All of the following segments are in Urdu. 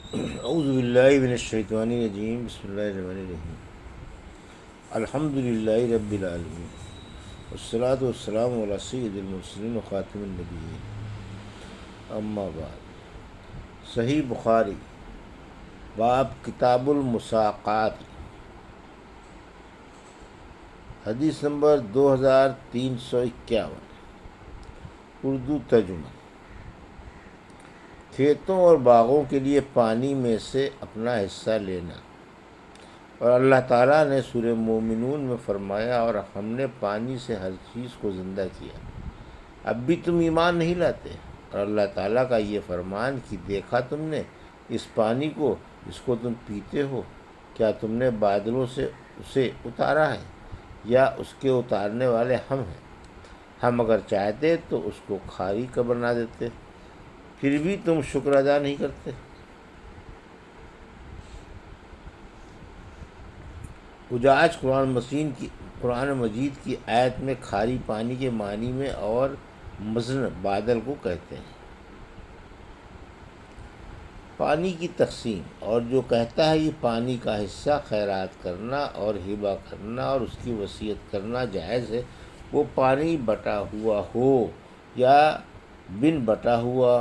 اعوذ باللہ من الشیطان الرجیم، بسم اللہ الرحمن الرحیم۔ الحمد للہ رب العالمین، والصلاة والسلام علی سید المرسلین و خاتم النبیین، اما بعد۔ صحیح بخاری، باب کتاب المساقات، حدیث نمبر 2351، اردو ترجمہ۔ کھیتوں اور باغوں کے لیے پانی میں سے اپنا حصہ لینا، اور اللہ تعالیٰ نے سورہ مومنون میں فرمایا، اور ہم نے پانی سے ہر چیز کو زندہ کیا۔ اب بھی تم ایمان نہیں لاتے؟ اور اللہ تعالیٰ کا یہ فرمان کہ دیکھا تم نے اس پانی کو جس کو تم پیتے ہو، کیا تم نے بادلوں سے اسے اتارا ہے، یا اس کے اتارنے والے ہم ہیں؟ ہم اگر چاہتے تو اس کو کھاری کا بنا دیتے، پھر بھی تم شکر ادا نہیں کرتے۔ حجاج قرآن مجید کی آیت میں کھاری پانی کے معنی میں اور مزن بادل کو کہتے ہیں۔ پانی کی تقسیم، اور جو کہتا ہے یہ پانی کا حصہ خیرات کرنا اور ہبہ کرنا اور اس کی وصیت کرنا جائز ہے، وہ پانی بٹا ہوا ہو یا بن بٹا ہوا۔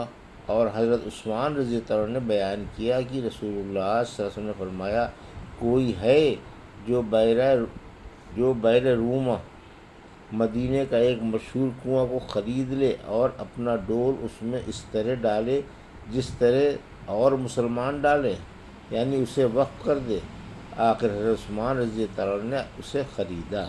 اور حضرت عثمان رضی اللہ عنہ نے بیان کیا کہ رسول اللہ صلی اللہ علیہ وسلم نے فرمایا، کوئی ہے جو بحر رومہ مدینے کا ایک مشہور کنواں کو خرید لے اور اپنا ڈول اس میں اس طرح ڈالے جس طرح اور مسلمان ڈالے، یعنی اسے وقف کر دے۔ آخر حضرت عثمان رضی اللہ عنہ نے اسے خریدا۔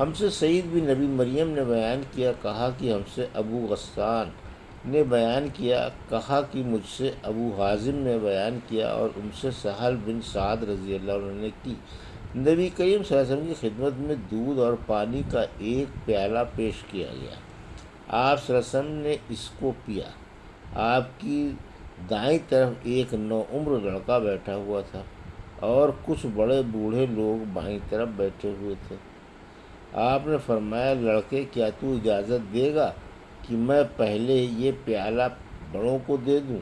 ہم سے سعید بن نبی مریم نے بیان کیا، کہا کہ ہم سے ابو غسان نے بیان کیا، کہا کہ مجھ سے ابو حازم نے بیان کیا، اور ان سے سہل بن سعد رضی اللہ عنہ نے کی۔ نبی کریم صلی اللہ علیہ وسلم کی خدمت میں دودھ اور پانی کا ایک پیالہ پیش کیا گیا۔ آپ صلی اللہ علیہ وسلم نے اس کو پیا۔ آپ کی دائیں طرف ایک نوعمر لڑکا بیٹھا ہوا تھا، اور کچھ بڑے بوڑھے لوگ بائیں طرف بیٹھے ہوئے تھے۔ آپ نے فرمایا، لڑکے کیا تو اجازت دے گا کہ میں پہلے یہ پیالہ بڑوں کو دے دوں؟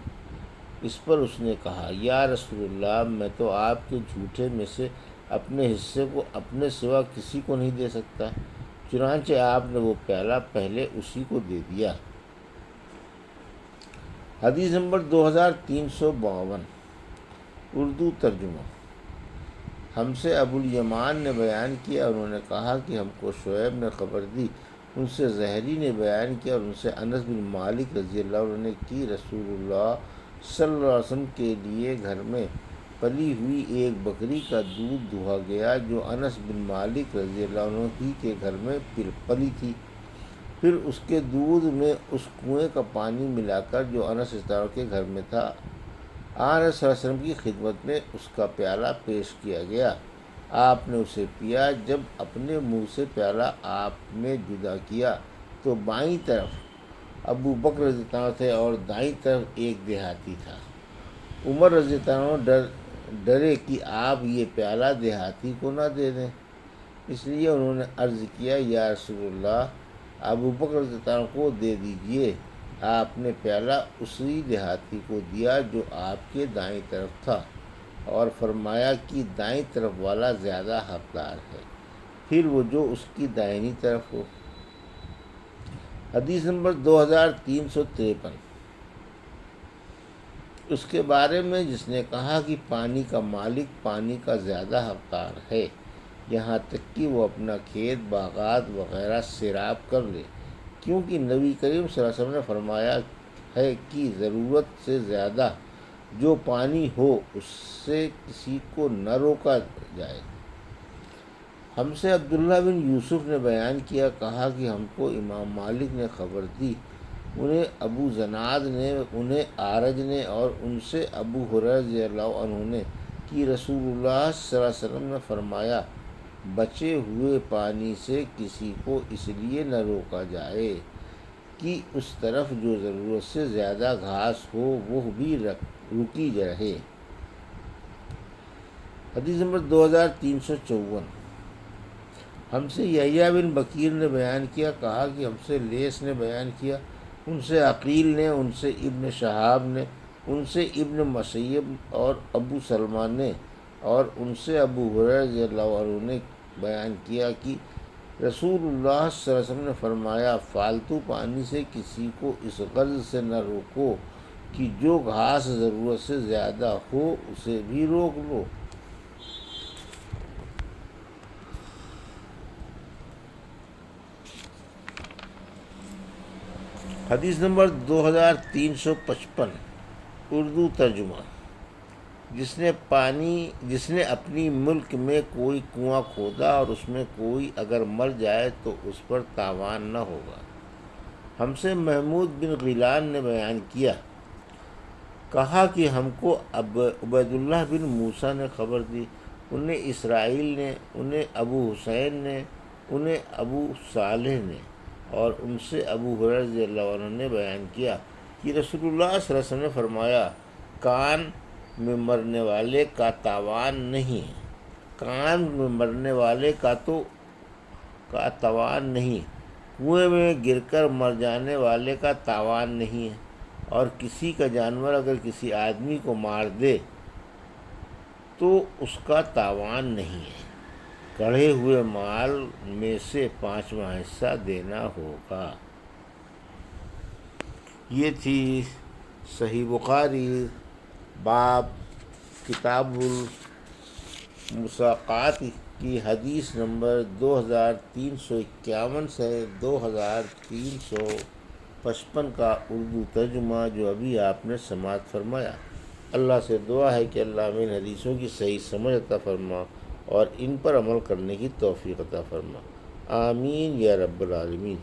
اس پر اس نے کہا، یا رسول اللہ، میں تو آپ کے جھوٹے میں سے اپنے حصے کو اپنے سوا کسی کو نہیں دے سکتا۔ چنانچہ آپ نے وہ پیالہ پہلے اسی کو دے دیا۔ حدیث نمبر 2352، اردو ترجمہ۔ ہم سے ابو الیمان نے بیان کیا، انہوں نے کہا کہ ہم کو شعیب نے خبر دی، ان سے زہری نے بیان کیا، اور ان سے انس بن مالک رضی اللہ عنہ نے کی، رسول اللہ صلی اللہ علیہ وسلم کے لیے گھر میں پلی ہوئی ایک بکری کا دودھ دہا گیا جو انس بن مالک رضی اللہ عنہ ہی کے گھر میں پلی تھی۔ پھر اس کے دودھ میں اس کنویں کا پانی ملا کر جو انس رضی اللہ عنہ کے گھر میں تھا، آن صلی اللہ علیہ وسلم کی خدمت میں اس کا پیالہ پیش کیا گیا۔ آپ نے اسے پیا۔ جب اپنے منہ سے پیالہ آپ نے جدا کیا تو بائیں طرف ابو بکر رضی اللہ عنہ تھے اور دائیں طرف ایک دیہاتی تھا۔ عمر رضی اللہ عنہ ڈرے کہ آپ یہ پیالہ دیہاتی کو نہ دے دیں، اس لیے انہوں نے عرض کیا، یا رسول اللہ، ابو بکر رضی اللہ عنہ کو دے دیجئے۔ آپ نے پیالہ اسی دیہاتی کو دیا جو آپ کے دائیں طرف تھا، اور فرمایا کہ دائیں طرف والا زیادہ حقدار ہے، پھر وہ جو اس کی دائنی طرف ہو۔ حدیث نمبر 2353، اس کے بارے میں جس نے کہا کہ پانی کا مالک پانی کا زیادہ حقدار ہے، یہاں تک کہ وہ اپنا کھیت، باغات وغیرہ سیراب کر لے، کیونکہ نبی کریم صلی اللہ علیہ وسلم نے فرمایا ہے کہ ضرورت سے زیادہ جو پانی ہو اس سے کسی کو نہ روکا جائے۔ ہم سے عبداللہ بن یوسف نے بیان کیا، کہا کہ ہم کو امام مالک نے خبر دی، انہیں ابو زناد نے، انہیں آرج نے، اور ان سے ابو ہریرہ رضی اللہ عنہ نے کہ رسول اللہ صلی اللہ علیہ وسلم نے فرمایا، بچے ہوئے پانی سے کسی کو اس لیے نہ روکا جائے کہ اس طرف جو ضرورت سے زیادہ گھاس ہو وہ بھی رکی رہے۔ حدیث نمبر 2354، ہم سے یحییٰ بن بکیر نے بیان کیا، کہا کہ ہم سے لیث نے بیان کیا، ان سے عقیل نے، ان سے ابن شہاب نے، ان سے ابن مسیب اور ابو سلمہ نے اور ان سے ابو ہریرہ رضی اللہ عنہ نے بیان کیا کہ رسول اللہ صلی اللہ علیہ وسلم نے فرمایا، فالتو پانی سے کسی کو اس غرض سے نہ روکو کہ جو گھاس ضرورت سے زیادہ ہو اسے بھی روک لو۔ حدیث نمبر 2355 اردو ترجمہ۔ جس نے اپنی ملک میں کوئی کنواں کھودا اور اس میں کوئی اگر مر جائے تو اس پر تاوان نہ ہوگا۔ ہم سے محمود بن غیلان نے بیان کیا، کہا کہ ہم کو عبید اللہ بن موسیٰ نے خبر دی، انہیں اسرائیل نے، انہیں ابو حسین نے، انہیں ابو صالح نے اور ان سے ابو ہریرہ رضی اللہ عنہ نے بیان کیا کہ رسول اللہ صلی اللہ علیہ وسلم نے فرمایا، کان میں مرنے والے کا تاوان نہیں ہے، کان میں مرنے والے کا تاوان نہیں، کنویں میں گر کر مر جانے والے کا تاوان نہیں ہے، اور کسی کا جانور اگر کسی آدمی کو مار دے تو اس کا تاوان نہیں ہے، کڑھے ہوئے مال میں سے 5واں حصہ دینا ہوگا۔ یہ تھی صحیح بخاری باب کتاب المساقات کی حدیث نمبر 2351 سے 2355 کا اردو ترجمہ جو ابھی آپ نے سماعت فرمایا۔ اللہ سے دعا ہے کہ اللہ ہمیں ان حدیثوں کی صحیح سمجھ عطا فرما اور ان پر عمل کرنے کی توفیق عطا فرما، آمین یا رب العالمین۔